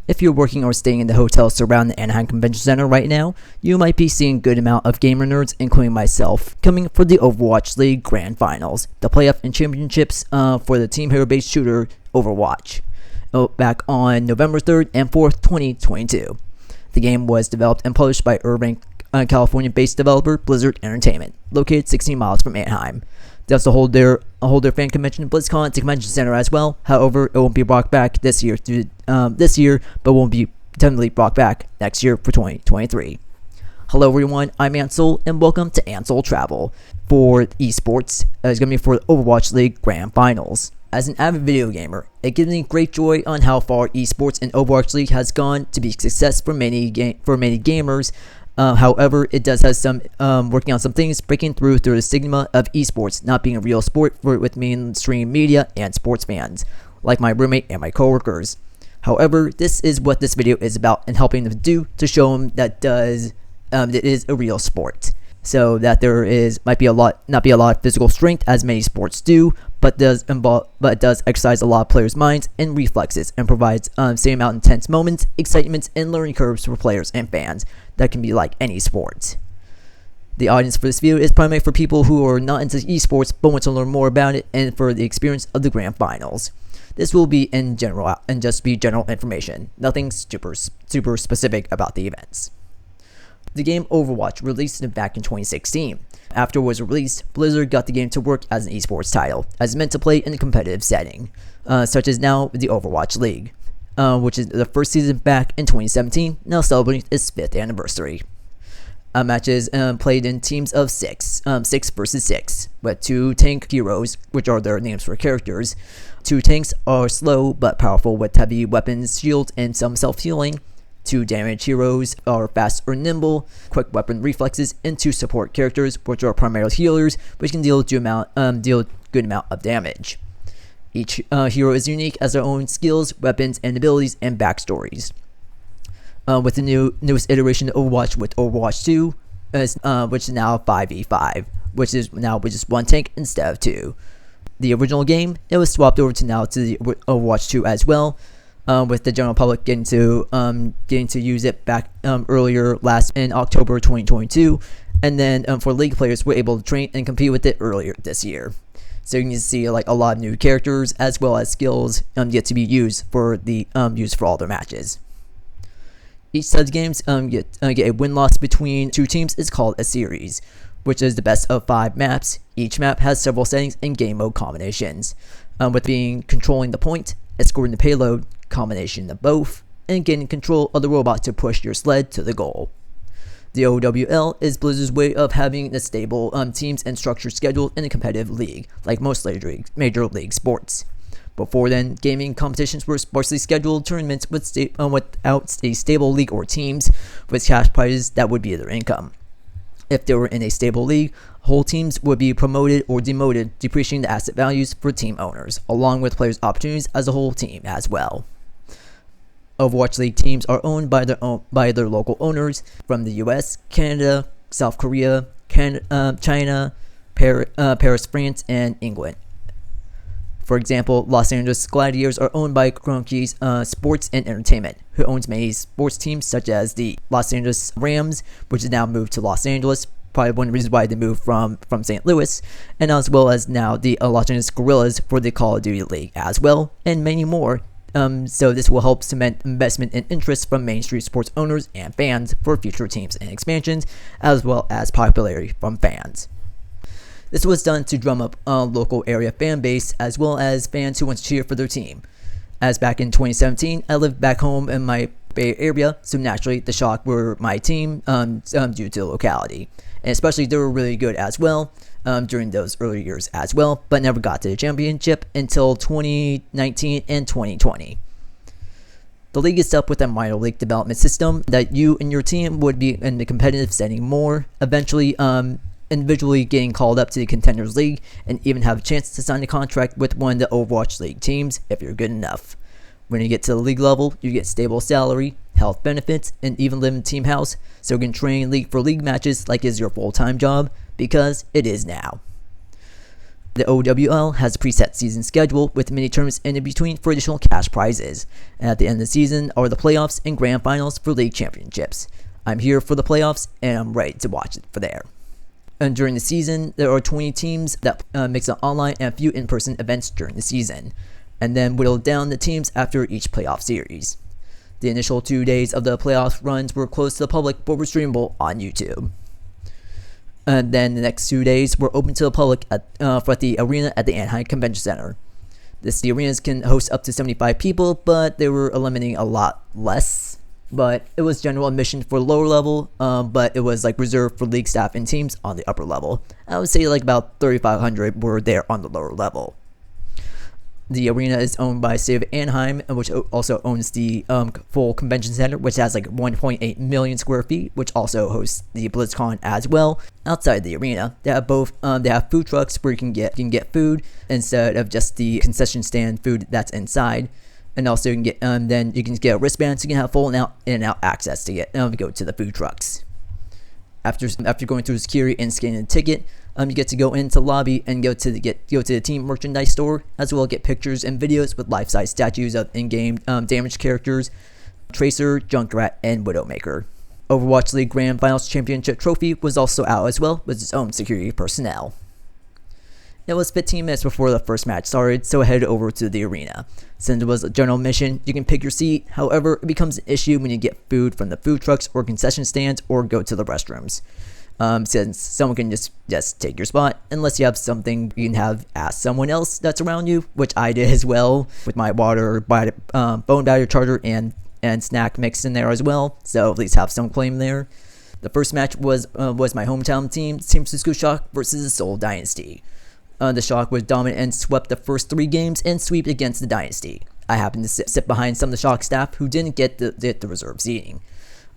If you're working or staying in the hotel surrounding the Anaheim Convention Center right now, you might be seeing a good amount of gamer nerds, including myself, coming for the Overwatch League Grand Finals, the playoff and championships for the team hero-based shooter Overwatch, back on November 3rd and 4th, 2022. The game was developed and published by Irvine, California-based developer Blizzard Entertainment, located 16 miles from Anaheim. They also hold their fan convention BlizzCon at the convention center as well. However, it won't be brought back this year, but won't be tentatively brought back next year for 2023. Hello everyone, I'm Ansel, and welcome to Ansel Travel. For eSports, it's going to be for the Overwatch League Grand Finals. As an avid video gamer, it gives me great joy on how far eSports and Overwatch League has gone to be a success for many gamers. However, it does have some working on some things, breaking through the stigma of esports not being a real sport with mainstream media and sports fans, like my roommate and my coworkers. However, this is what this video is about, and helping them do to show them that it is a real sport. So that there not be a lot of physical strength as many sports do, but it does exercise a lot of players' minds and reflexes, and provides same amount of intense moments, excitements, and learning curves for players and fans that can be like any sport. The audience for this video is primarily for people who are not into esports but want to learn more about it, and for the experience of the grand finals. This will be in general and just be general information, nothing super specific about the events. The game Overwatch released back in 2016. After it was released, Blizzard got the game to work as an esports title, as meant to play in a competitive setting, such as now the Overwatch League, which is the first season back in 2017, now celebrating its 5th anniversary. Matches played in teams of 6 versus 6, with 2 tank heroes, which are their names for characters. 2 tanks are slow but powerful with heavy weapons, shields, and some self-healing. 2 damage heroes are fast or nimble, quick weapon reflexes, and 2 support characters, which are primarily healers, which can deal good amount of damage. Each hero is unique as their own skills, weapons, and abilities and backstories. With the newest iteration of Overwatch with Overwatch 2, which is now 5v5, which is 1 tank instead of 2. The original game, it was swapped over to the Overwatch 2 as well, with the general public getting to use it back earlier in October 2022, and then for League players were able to train and compete with it earlier this year. So you can see like a lot of new characters as well as skills get to be used for all their matches. Each set of games get a win-loss between 2 teams is called a series, which is the best of 5 maps. Each map has several settings and game mode combinations, with being controlling the point, escorting the payload, combination of both, and getting control of the robot to push your sled to the goal. The OWL is Blizzard's way of having the stable teams and structure scheduled in a competitive league, like most major league sports. Before then, gaming competitions were sparsely scheduled tournaments without a stable league or teams with cash prizes that would be their income. If they were in a stable league, whole teams would be promoted or demoted, depreciating the asset values for team owners, along with players' opportunities as a whole team as well. Overwatch League teams are owned by their local owners from the US, Canada, South Korea, China, Paris, France, and England. For example, Los Angeles Gladiators are owned by Kroenke's Sports and Entertainment, who owns many sports teams such as the Los Angeles Rams, which is now moved to Los Angeles, probably one of the reasons why they moved from St. Louis, and as well as now the Los Angeles Guerrillas for the Call of Duty League as well, and many more. So this will help cement investment and interest from mainstream sports owners and fans for future teams and expansions, as well as popularity from fans. This was done to drum up a local area fan base, as well as fans who want to cheer for their team. As back in 2017, I lived back home in my Bay Area, so naturally the Shock were my team due to the locality. And especially they were really good as well during those early years as well, but never got to the championship until 2019 and 2020. The league is set up with a minor league development system that you and your team would be in the competitive setting more, eventually individually getting called up to the Contenders League, and even have a chance to sign a contract with one of the Overwatch League teams if you're good enough. When you get to the league level, you get stable salary, health benefits, and even live in team house, so you can train for league matches like it's your full-time job, because it is now. The OWL has a preset season schedule with mini tournaments in between for additional cash prizes. And at the end of the season are the playoffs and grand finals for league championships. I'm here for the playoffs and I'm ready to watch it for there. And during the season, there are 20 teams that mix an online and a few in-person events during the season, and then whittle down the teams after each playoff series. The initial 2 days of the playoff runs were closed to the public but were streamable on YouTube. And then the next 2 days were open to the public at the arena at the Anaheim Convention Center. The arenas can host up to 75 people, but they were limiting a lot less. But it was general admission for the lower level, but it was like reserved for league staff and teams on the upper level. I would say like about 3,500 were there on the lower level. The arena is owned by the City of Anaheim, which also owns the full convention center, which has like 1.8 million square feet, which also hosts the BlizzCon as well. Outside the arena, they have they have food trucks where you can get food instead of just the concession stand food that's inside, and also you can get then you can get a wristband so you can have full in and out access to go to the food trucks. After going through security and scanning the ticket, you get to go into the lobby and go to the team merchandise store, as well as get pictures and videos with life-size statues of in-game damaged characters, Tracer, Junkrat, and Widowmaker. Overwatch League Grand Finals Championship Trophy was also out as well, with its own security personnel. It was 15 minutes before the first match started, so I headed over to the arena. Since it was a general admission, you can pick your seat. However, it becomes an issue when you get food from the food trucks or concession stands or go to the restrooms. Since someone can just take your spot, unless you have something you can ask someone else that's around you, which I did as well, with my water, phone battery charger, and snack mixed in there as well, so at least have some claim there. The first match was my hometown team, San Francisco Shock versus the Seoul Dynasty. The Shock was dominant and swept the first 3 games and swept against the Dynasty. I happened to sit behind some of the Shock staff who didn't get the reserve seating.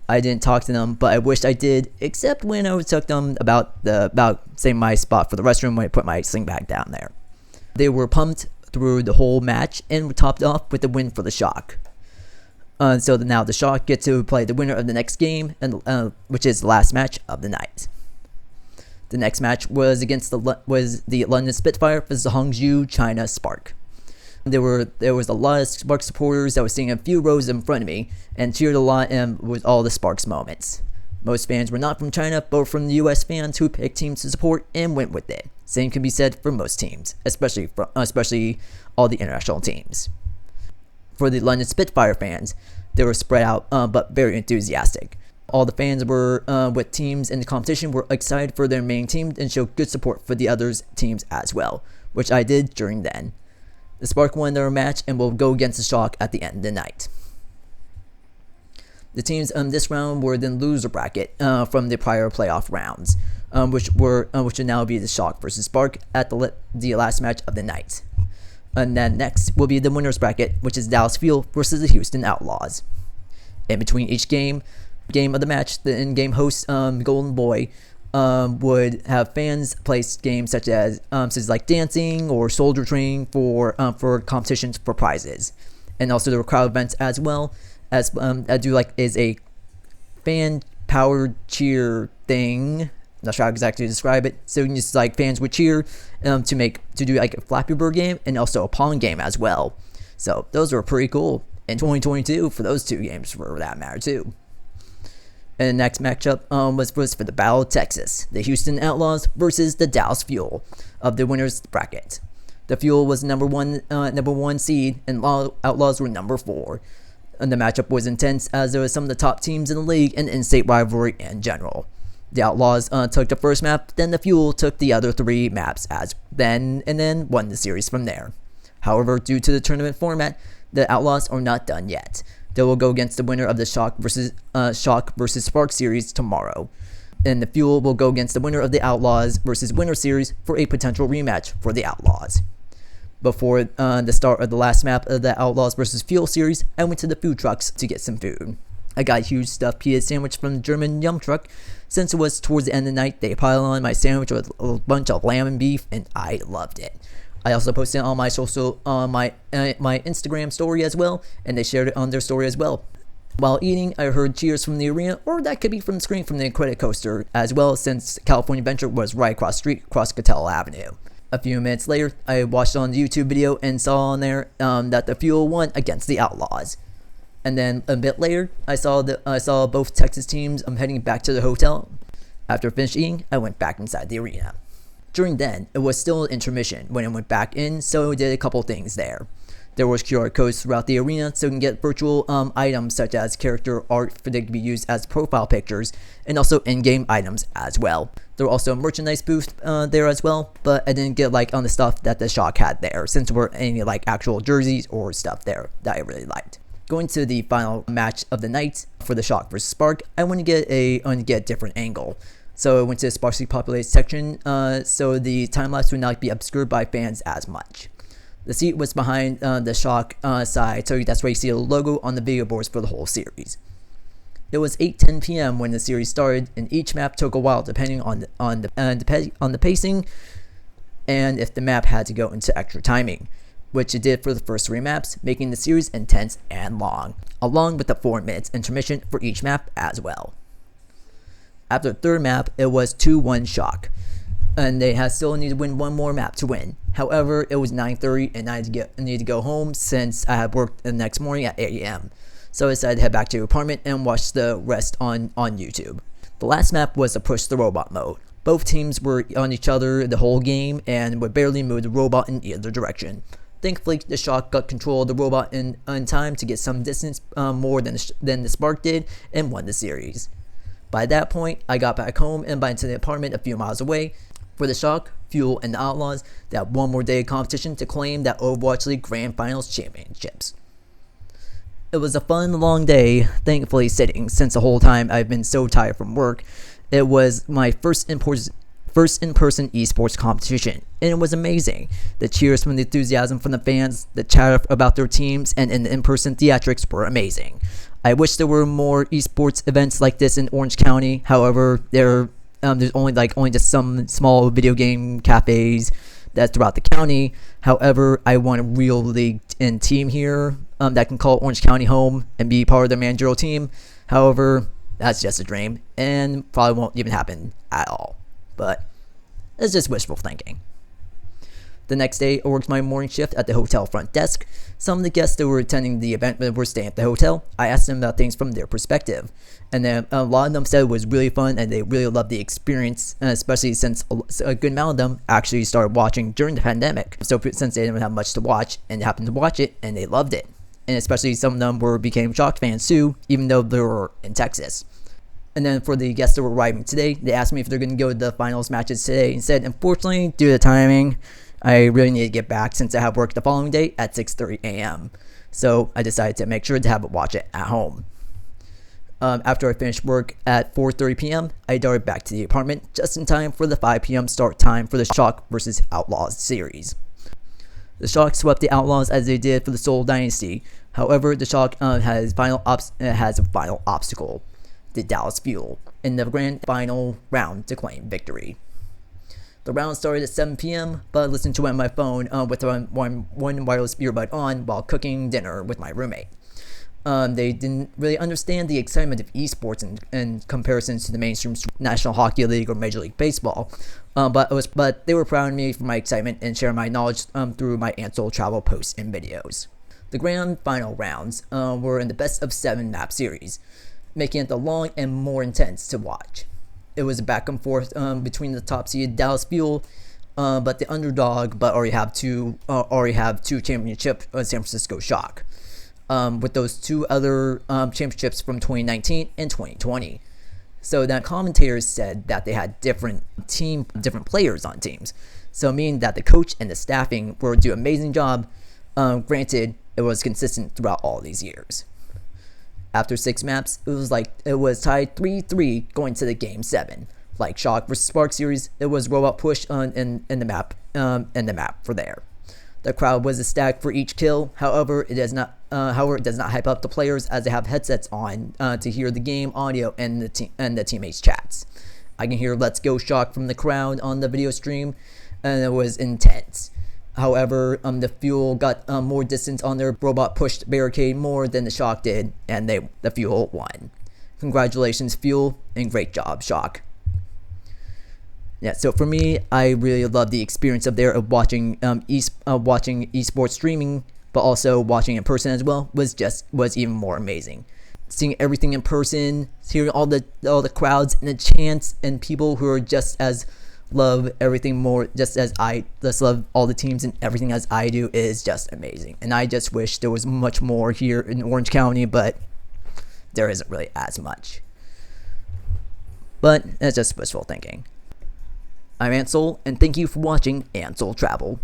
I didn't talk to them, but I wished I did, except when I took them about saying my spot for the restroom when I put my sling bag down there. They were pumped through the whole match and were topped off with the win for the Shock. So now the Shock get to play the winner of the next game, and which is the last match of the night. The next match was against the London Spitfire versus the Hangzhou China Spark. There was a lot of Spark supporters that was sitting a few rows in front of me and cheered a lot with all the Sparks moments. Most fans were not from China, but were from the US fans who picked teams to support and went with it. Same can be said for most teams, especially all the international teams. For the London Spitfire fans, they were spread out but very enthusiastic. All the fans were with teams in the competition were excited for their main team and showed good support for the other teams as well, which I did during then. The Spark won their match and will go against the Shock at the end of the night. The teams in this round were then loser bracket from the prior playoff rounds, which would now be the Shock versus Spark at the last match of the night. And then next will be the winners bracket, which is Dallas Fuel versus the Houston Outlaws. In between each game of the match, the in-game host Golden Boy would have fans play games such as like dancing or soldier training for competitions for prizes, and also there were crowd events as well as is a fan powered cheer thing. Not sure how exactly to describe it. So just like fans would cheer to do like a Flappy Bird game and also a Pong game as well. So those were pretty cool in 2022 for those 2 games for that matter too. And the next matchup was for the Battle of Texas, the Houston Outlaws versus the Dallas Fuel of the winners bracket. The Fuel was number one seed, and Outlaws were number 4. And the matchup was intense as there was some of the top teams in the league and in-state rivalry in general. The Outlaws took the first map, then the Fuel took the other 3 maps and then won the series from there. However, due to the tournament format, the Outlaws are not done yet. They will go against the winner of the Shock versus Spark series tomorrow. And the Fuel will go against the winner of the Outlaws versus Winner series for a potential rematch for the Outlaws. Before the start of the last map of the Outlaws versus Fuel series, I went to the food trucks to get some food. I got a huge stuffed pita sandwich from the German Yum Truck. Since it was towards the end of the night, they piled on my sandwich with a bunch of lamb and beef, and I loved it. I also posted it on my my Instagram story as well, and they shared it on their story as well. While eating, I heard cheers from the arena, or that could be from the screen from the credit coaster as well, since California Adventure was right across the street, across Cattell Avenue. A few minutes later, I watched on the YouTube video and saw on there that the Fuel won against the Outlaws. And then a bit later, I saw both Texas teams heading back to the hotel. After finished eating, I went back inside the arena. During then, it was still intermission when I went back in, so I did a couple things there. There was QR codes throughout the arena, so you can get virtual items such as character art for they to be used as profile pictures, and also in-game items as well. There were also a merchandise booth there as well, but I didn't get on the stuff that the Shock had there, since there weren't any actual jerseys or stuff there that I really liked. Going to the final match of the night for the Shock versus Spark, I want to get a different angle. So I went to the sparsely populated section, so the time-lapse would not be obscured by fans as much. The seat was behind the Shock side, so that's where you see the logo on the video boards for the whole series. It was 8:10 p.m. when the series started, and each map took a while depending on the pacing, and if the map had to go into extra timing, which it did for the first 3 maps, making the series intense and long, along with the 4 minutes intermission for each map as well. After the 3rd map, it was 2-1 Shock, and they still need to win 1 more map to win. However, it was 9:30 and I needed to go home since I had work the next morning at 8 a.m. So I decided to head back to the apartment and watch the rest on YouTube. The last map was the push the robot mode. Both teams were on each other the whole game and would barely move the robot in either direction. Thankfully, the Shock got control of the robot in time to get some distance more than the Spark did and won the series. By that point, I got back home and into the apartment a few miles away. For the Shock, Fuel, and the Outlaws, they had 1 more day of competition to claim that Overwatch League Grand Finals championships. It was a fun, long day, thankfully sitting, since the whole time I've been so tired from work. It was my first in-person eSports competition, and it was amazing. The cheers from the enthusiasm from the fans, the chatter about their teams, and the in-person theatrics were amazing. I wish there were more eSports events like this in Orange County. However, there's only just some small video game cafes that's throughout the county. However, I want a real league and team here that can call Orange County home and be part of the managerial team. However, that's just a dream and probably won't even happen at all. But it's just wishful thinking. The next day, I worked my morning shift at the hotel front desk. Some of the guests that were attending the event were staying at the hotel. I asked them about things from their perspective, and then a lot of them said it was really fun and they really loved the experience, especially since a good amount of them actually started watching during the pandemic. So since they didn't have much to watch and happened to watch it, and they loved it. And especially some of them became Shock fans too, even though they were in Texas. And then for the guests that were arriving today, they asked me if they're going to go to the finals matches today and said, unfortunately, due to the timing, I really need to get back since I have work the following day at 6:30 a.m. So I decided to make sure to watch it at home. After I finished work at 4:30 p.m., I darted back to the apartment just in time for the 5 p.m. start time for the Shock vs. Outlaws series. The Shock swept the Outlaws as they did for the Seoul Dynasty. However, the Shock has a final obstacle, the Dallas Fuel, in the grand final round to claim victory. The round started at 7 p.m., but I listened to it on my phone with one wireless earbud on while cooking dinner with my roommate. They didn't really understand the excitement of eSports in comparison to the mainstream National Hockey League or Major League Baseball, but they were proud of me for my excitement and sharing my knowledge through my Ansel travel posts and videos. The grand final rounds were in the best of 7 map series, making it the long and more intense to watch. It was a back and forth between the top seeded Dallas Fuel, but the underdog, already have two championship San Francisco Shock, with those 2 other championships from 2019 and 2020. So that commentators said that they had different players on teams. So meaning that the coach and the staffing were do an amazing job. Granted, it was consistent throughout all these years. After 6 maps, it was tied 3-3 going to the game 7. Like Shock vs. Spark series, it was robot push in the map for there. The crowd was ecstatic for each kill. However, it does not hype up the players as they have headsets on to hear the game audio and the teammates' chats. I can hear "Let's Go Shock" from the crowd on the video stream, and it was intense. However, the Fuel got more distance on their robot pushed barricade more than the Shock did, and the Fuel won. Congratulations, Fuel, and great job, Shock. Yeah, so for me, I really love the experience up there of watching watching esports streaming, but also watching in person as well was even more amazing. Seeing everything in person, hearing all the crowds and the chants and people who are just as love everything more just as I just love all the teams and everything as I do is just amazing. And I just wish there was much more here in Orange County, but there isn't really as much. But that's just wishful thinking. I'm Ansel, and thank you for watching Ansel Travel.